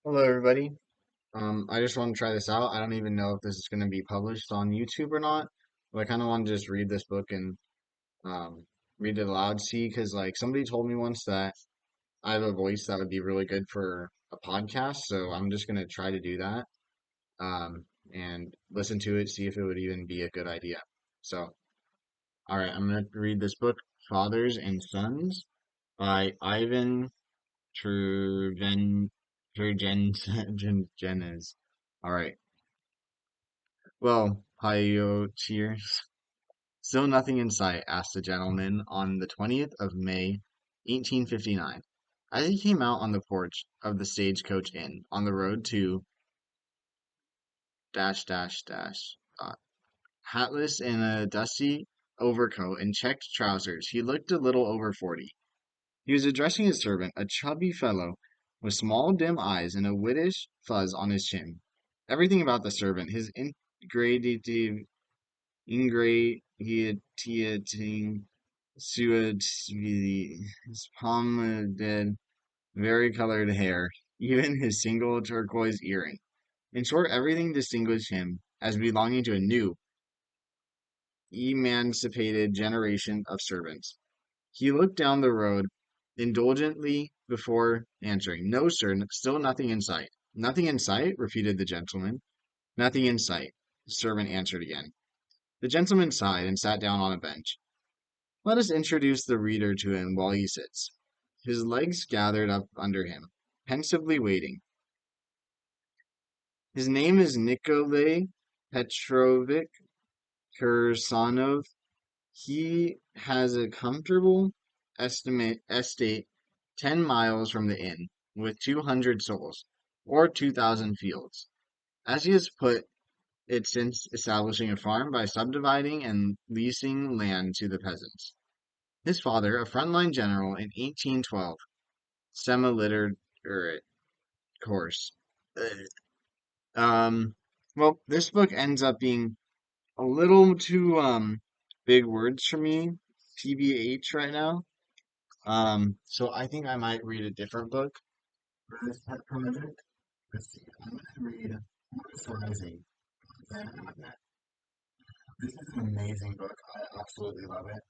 Hello, everybody. I just want to try this out. I don't even know if this is going to be published on YouTube or not, but I kind of want to just read this book and um, read it aloud. See, because like somebody told me once that I have a voice that would be really good for a podcast, so I'm just going to try to do that and listen to it, see if it would even be a good idea. So, all right, I'm going to read this book, Fathers and Sons, by Ivan Turgen Turgenev. All right. Well, Hayo, cheers. Still nothing in sight, asked the gentleman on the 20th of May, 1859, as he came out on the porch of the Stagecoach Inn on the road to dash dash dash. Hatless in a dusty overcoat and checked trousers, he looked a little over 40. He was addressing his servant, a chubby fellow with small dim eyes and a whitish fuzz on his chin. Everything about the servant, his ingratiating suadsvili, his pomaded, vari-colored hair, even his single turquoise earring. In short, everything distinguished him as belonging to a new, emancipated generation of servants. He looked down the road indulgently before answering. No, sir, still nothing in sight. Nothing in sight? Repeated the gentleman. Nothing in sight, the servant answered again. The gentleman sighed and sat down on a bench. Let us introduce the reader to him while he sits, his legs gathered up under him, pensively waiting. His name is Nikolay Petrovich Kirsanov. He has a comfortable estate 10 miles from the inn, with 200 souls, or 2,000 fields, as he has put it since establishing a farm by subdividing and leasing land to the peasants. His father, a frontline general in 1812, semi-literate course. Um, well, this book ends up being a little too big words for me, TBH right now. So I think I might read a different book for this project. Let's see. I'm going to read Horse Rising. This is an amazing book. I absolutely love it.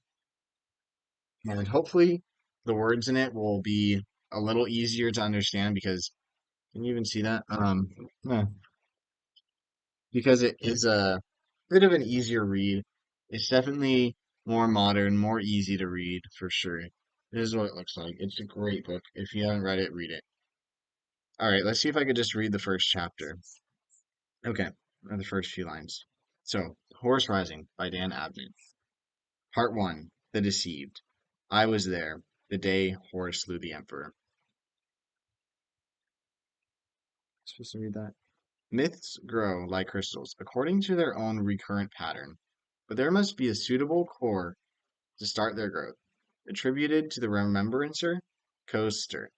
And hopefully the words in it will be a little easier to understand because can you even see that? Yeah, because it is a bit of an easier read. It's definitely more modern, more easy to read for sure. This is what it looks like. It's a great book. If you haven't read it, read it. All right, let's see if I could just read the first chapter. Okay, or the first few lines. So, Horse Rising by Dan Abnett. Part 1, The Deceived. I was there, the day Horus slew the Emperor. Supposed to read that? Myths grow like crystals, according to their own recurrent pattern, but there must be a suitable core to start their growth. Attributed to the remembrancer, coastler.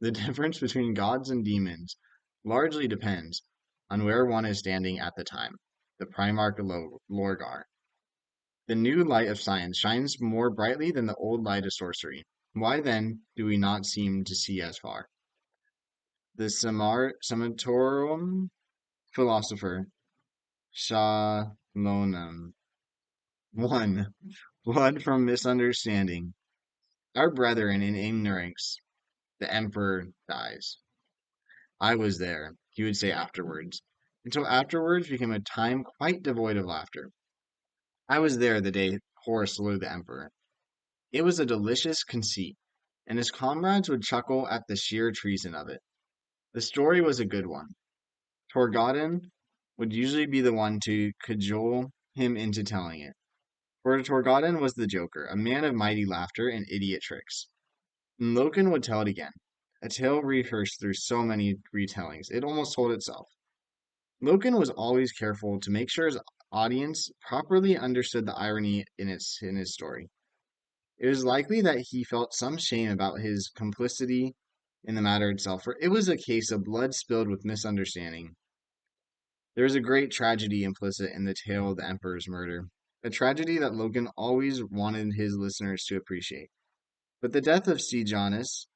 The difference between gods and demons largely depends on where one is standing at the time. The Primarch Lorgar. The new light of science shines more brightly than the old light of sorcery. Why then do we not seem to see as far? The Semitorum philosopher Shalonam. One, blood from misunderstanding. Our brethren in ignorance, the emperor dies. I was there, he would say afterwards, until afterwards became a time quite devoid of laughter. I was there the day Horus slew the emperor. It was a delicious conceit, and his comrades would chuckle at the sheer treason of it. The story was a good one. Torgodon would usually be the one to cajole him into telling it. For Torgodon was the joker, a man of mighty laughter and idiot tricks. And Loken would tell it again, a tale rehearsed through so many retellings, it almost told itself. Loken was always careful to make sure his audience properly understood the irony in his story. It is likely that he felt some shame about his complicity in the matter itself, for it was a case of blood spilled with misunderstanding. There is a great tragedy implicit in the tale of the Emperor's murder, a tragedy that Logan always wanted his listeners to appreciate. But the death of Sejanus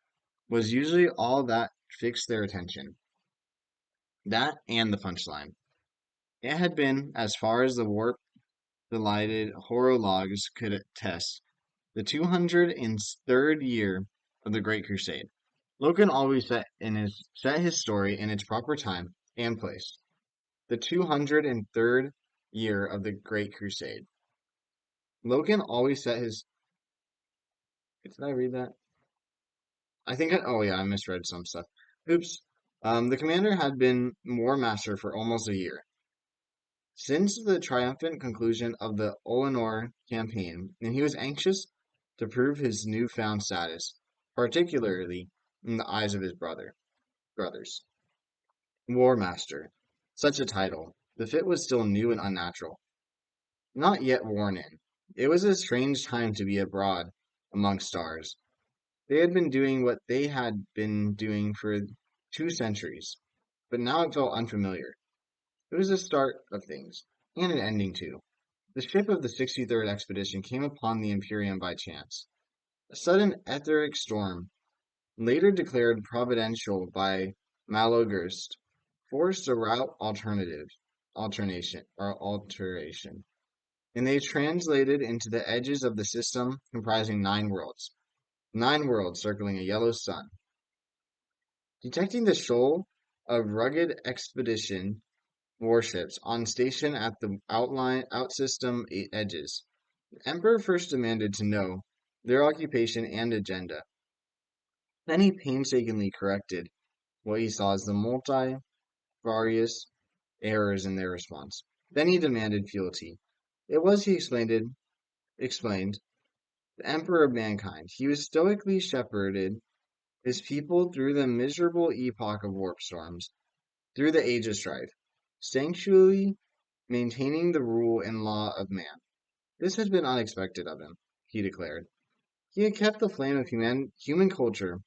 was usually all that fixed their attention. That and the punchline. It had been, as far as the warp delighted horologs could attest, the 203rd year of the Great Crusade. Logan always set his story in its proper time and place. The 203rd year of the Great Crusade. Logan always set his. Did I read that? Oh yeah, I misread some stuff. Oops. The commander had been War Master for almost a year. Since the triumphant conclusion of the Olenor campaign, and he was anxious to prove his newfound status, particularly in the eyes of his brothers. War Master. Such a title. The fit was still new and unnatural. Not yet worn in. It was a strange time to be abroad among stars. They had been doing what they had been doing for 2 centuries, but now it felt unfamiliar. It was the start of things, and an ending too. The ship of the 63rd expedition came upon the Imperium by chance. A sudden etheric storm, later declared providential by Malogust, forced a route alteration, and they translated into the edges of the system comprising 9 worlds circling a yellow sun. Detecting the shoal of rugged expedition warships on station at the outsystem edges, the Emperor first demanded to know their occupation and agenda. Then he painstakingly corrected what he saw as the multivarious errors in their response. Then he demanded fealty. It was, he explained, the Emperor of mankind. He was stoically shepherded his people through the miserable epoch of warp storms, through the age of strife, sanctually maintaining the rule and law of man. This had been unexpected of him, he declared. He had kept the flame of human culture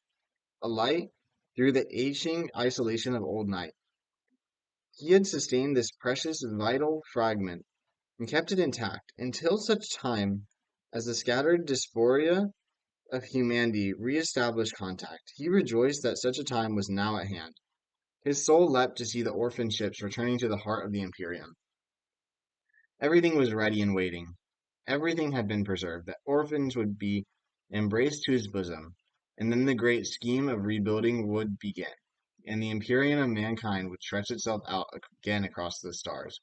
alight through the aching isolation of old night. He had sustained this precious vital fragment and kept it intact until such time as the scattered diaspora of humanity re-established contact. He rejoiced that such a time was now at hand. His soul leapt to see the orphan ships returning to the heart of the Imperium. Everything was ready and waiting. Everything had been preserved. The orphans would be embraced to his bosom, and then the great scheme of rebuilding would begin, and the Imperium of mankind would stretch itself out again across the stars,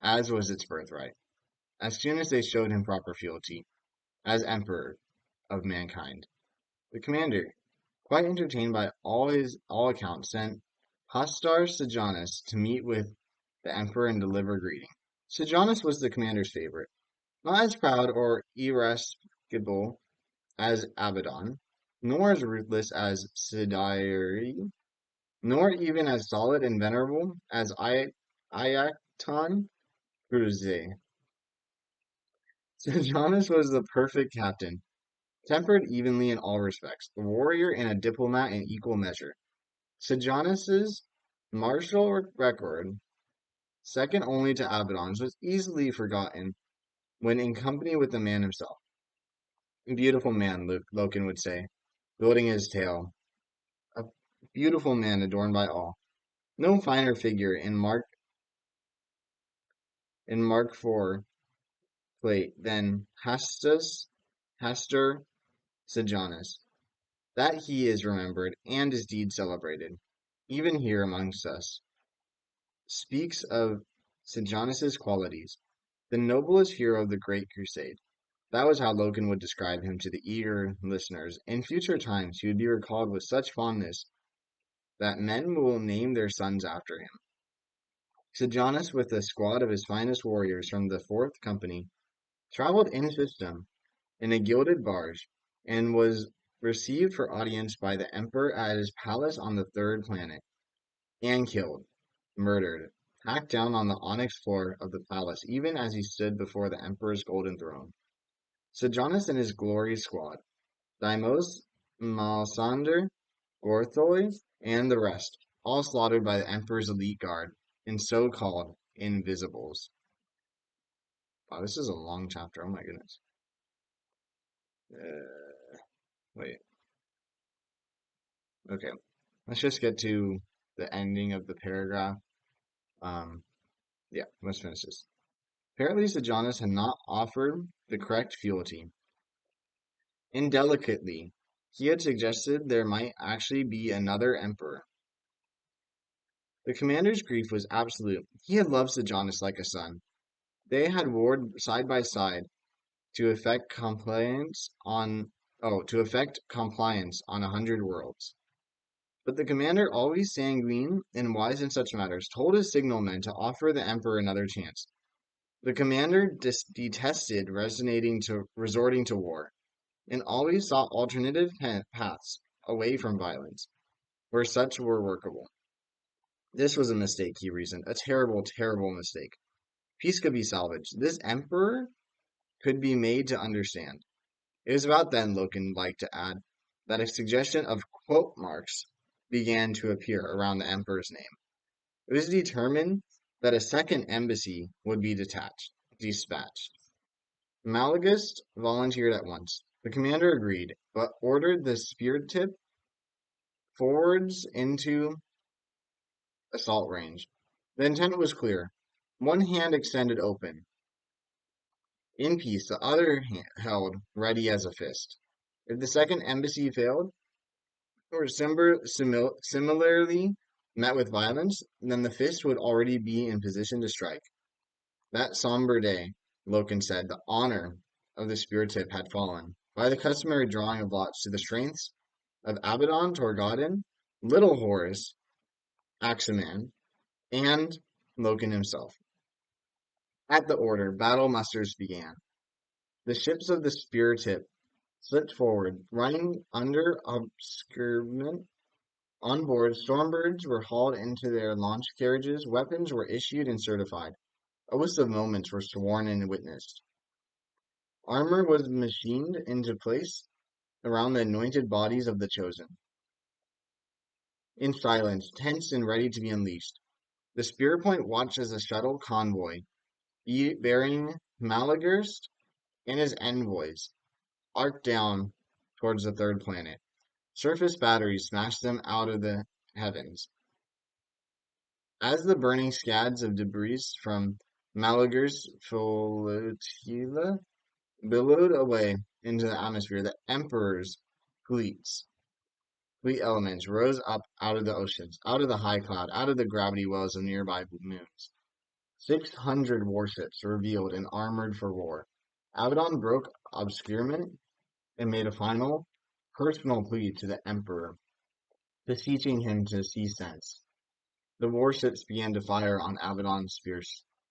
as was its birthright, as soon as they showed him proper fealty, as Emperor of mankind. The commander, quite entertained by all accounts, sent Hastar Sejanus to meet with the Emperor and deliver greeting. Sejanus was the commander's favorite, not as proud or irascible as Abaddon, nor as ruthless as Sidiri, nor even as solid and venerable as Iacton Cruze. Sejanus was the perfect captain, tempered evenly in all respects, a warrior and a diplomat in equal measure. Sejanus's martial record, second only to Abaddon's, was easily forgotten when in company with the man himself. A beautiful man, Loken would say, building his tale. A beautiful man adorned by all. No finer figure in Mark IV plate than Hastur Sejanus. That he is remembered and his deeds celebrated, even here amongst us, speaks of Sejanus's qualities, the noblest hero of the Great Crusade. That was how Loken would describe him to the eager listeners. In future times, he would be recalled with such fondness that men will name their sons after him. Sejanus, with a squad of his finest warriors from the 4th Company, traveled in system in a gilded barge, and was received for audience by the Emperor at his palace on the 3rd planet, and killed, murdered, hacked down on the onyx floor of the palace, even as he stood before the Emperor's golden throne. Sejanus and his glorious squad, Deimos, Malsander, Gorthoi, and the rest, all slaughtered by the Emperor's elite guard and so-called Invisibles. Wow, this is a long chapter. Oh my goodness. Wait. Okay, let's just get to the ending of the paragraph. Um, yeah, let's finish this. Apparently, Sejanus had not offered the correct fealty. Indelicately, he had suggested there might actually be another emperor. The commander's grief was absolute. He had loved Sejanus like a son. They had warred side by side to effect compliance on to effect compliance on 100 worlds. But the commander, always sanguine and wise in such matters, told his signalmen to offer the emperor another chance. The commander detested resorting to war, and always sought alternative paths away from violence, where such were workable. This was a mistake, he reasoned, a terrible, terrible mistake. Peace could be salvaged. This emperor could be made to understand. It was about then, Loken liked to add, that a suggestion of quote marks began to appear around the emperor's name. It was determined that a second embassy would be dispatched. Malagust volunteered at once. The commander agreed, but ordered the spear tip forwards into assault range. The intent was clear. One hand extended open, in peace, the other held ready as a fist. If the second embassy failed, or similarly met with violence, then the fist would already be in position to strike. That somber day, Loken said, the honor of the spear tip had fallen, by the customary drawing of lots, to the strengths of Abaddon Torgodon, Little Horus, Axaman, and Loken himself. At the order, battle musters began. The ships of the spear tip slipped forward, running under obscurement. On board, Stormbirds were hauled into their launch carriages, weapons were issued and certified. A list of moments were sworn and witnessed. Armor was machined into place around the anointed bodies of the chosen. In silence, tense and ready to be unleashed, the Spear Point watched as a shuttle convoy, bearing Malagurst and his envoys, arced down towards the third planet. Surface batteries smashed them out of the heavens. As the burning scads of debris from Malagur's flotilla billowed away into the atmosphere, the Emperor's fleet elements rose up out of the oceans, out of the high cloud, out of the gravity wells of nearby moons. 600 warships revealed and armored for war. Abaddon broke obscurement and made a final personal plea to the Emperor, beseeching him to see sense. The warships began to fire on Abaddon's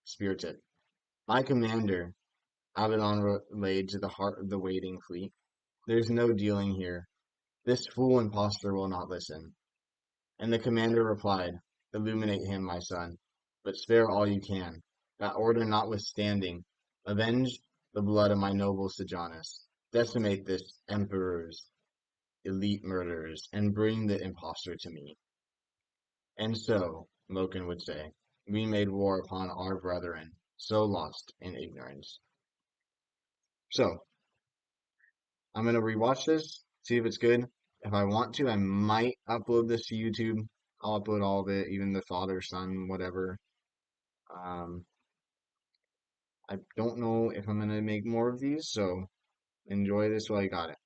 spear tip. My commander, Abaddon relayed to the heart of the waiting fleet, there's no dealing here. This fool impostor will not listen. And the commander replied, illuminate him, my son, but spare all you can. That order notwithstanding, avenge the blood of my noble Sejanus. Decimate this emperor's elite murderers, and bring the impostor to me. And so, Loken would say, we made war upon our brethren, so lost in ignorance. So, I'm going to rewatch this, see if it's good. If I want to, I might upload this to YouTube. I'll upload all of it, even the father, son, whatever. Um, I don't know if I'm going to make more of these, so enjoy this while you got it.